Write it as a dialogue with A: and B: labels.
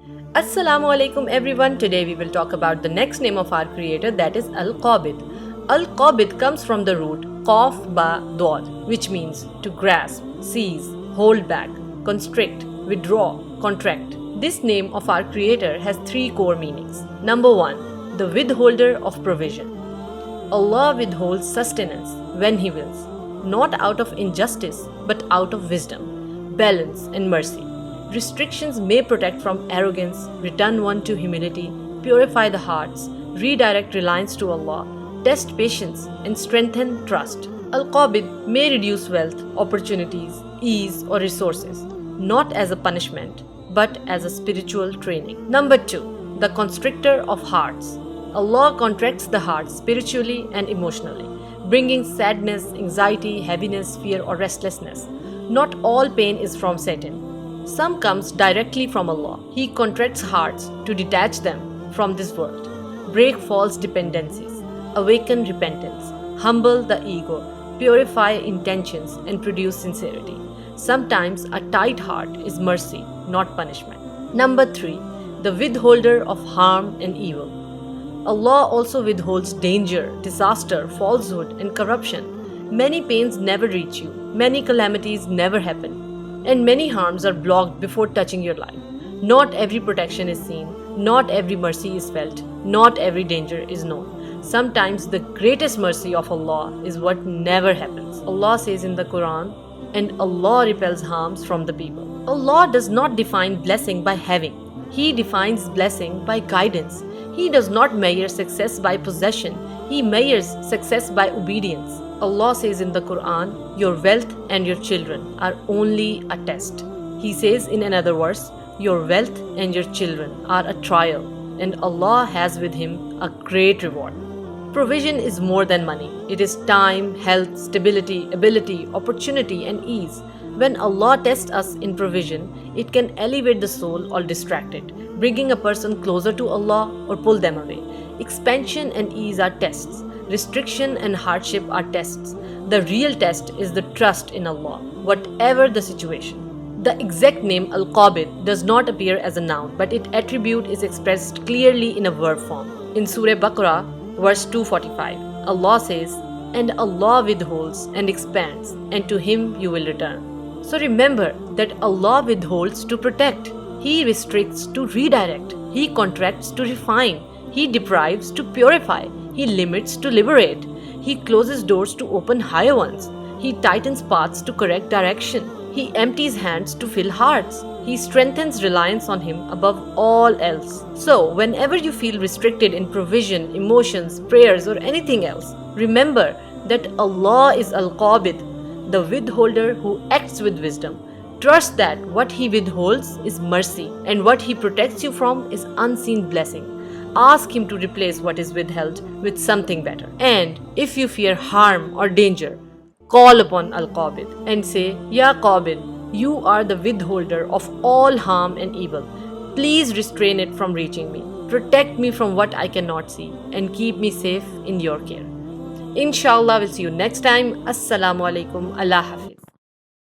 A: Assalamu alaikum everyone. Today we will talk about the next name of our creator, that is Al-Qabid. Al-Qabid comes from the root Qaf Ba Dod, which means to grasp, seize, hold back, constrict, withdraw, contract. This name of our creator has three core meanings. Number one, the withholder of provision. Allah withholds sustenance when He wills, not out of injustice but out of wisdom, balance, and mercy. Restrictions may protect from arrogance, return one to humility, purify the hearts, redirect reliance to Allah, test patience, and strengthen trust. Al-Qabid may reduce wealth, opportunities, ease, or resources, not as a punishment, but as a spiritual training. Number two, the constrictor of hearts. Allah contracts the heart spiritually and emotionally, bringing sadness, anxiety, heaviness, fear, or restlessness. Not all pain is from Satan. Some comes directly from Allah. He contracts hearts to detach them from this world, break false dependencies, awaken repentance, humble the ego, purify intentions, and produce sincerity. Sometimes a tight heart is mercy, not punishment. Number three, the withholder of harm and evil. Allah also withholds danger, disaster, falsehood, and corruption. Many pains never reach you, many calamities never happen, and many harms are blocked before touching your life. Not every protection is seen, not every mercy is felt, not every danger is known. Sometimes the greatest mercy of Allah is what never happens. Allah says in the Quran, and Allah repels harms from the people. Allah does not define blessing by having. He defines blessing by guidance. He does not measure success by possession. He measures success by obedience. Allah says in the Quran, your wealth and your children are only a test. He says in another verse, your wealth and your children are a trial, and Allah has with Him a great reward. Provision is more than money. It is time, health, stability, ability, opportunity, and ease. When Allah tests us in provision, it can elevate the soul or distract it, bringing a person closer to Allah or pull them away. Expansion and ease are tests. Restriction and hardship are tests. The real test is the trust in Allah, whatever the situation. The exact name Al-Qabid does not appear as a noun, but its attribute is expressed clearly in a verb form. In Surah Baqarah, verse 245, Allah says, and Allah withholds and expands, and to Him you will return. So remember that Allah withholds to protect. He restricts to redirect. He contracts to refine. He deprives to purify. He limits to liberate. He closes doors to open higher ones. He tightens paths to correct direction. He empties hands to fill hearts. He strengthens reliance on Him above all else. So, whenever you feel restricted in provision, emotions, prayers, or anything else, remember that Allah is Al-Qabid, the withholder who acts with wisdom. Trust that what He withholds is mercy, and what He protects you from is unseen blessing. Ask Him to replace what is withheld with something better. And if you fear harm or danger, call upon Al-Qabid and say, Ya Qabid, you are the withholder of all harm and evil. Please restrain it from reaching me. Protect me from what I cannot see, and keep me safe in your care. Inshallah, we'll see you next time. Assalamu alaikum. Allah Hafiz.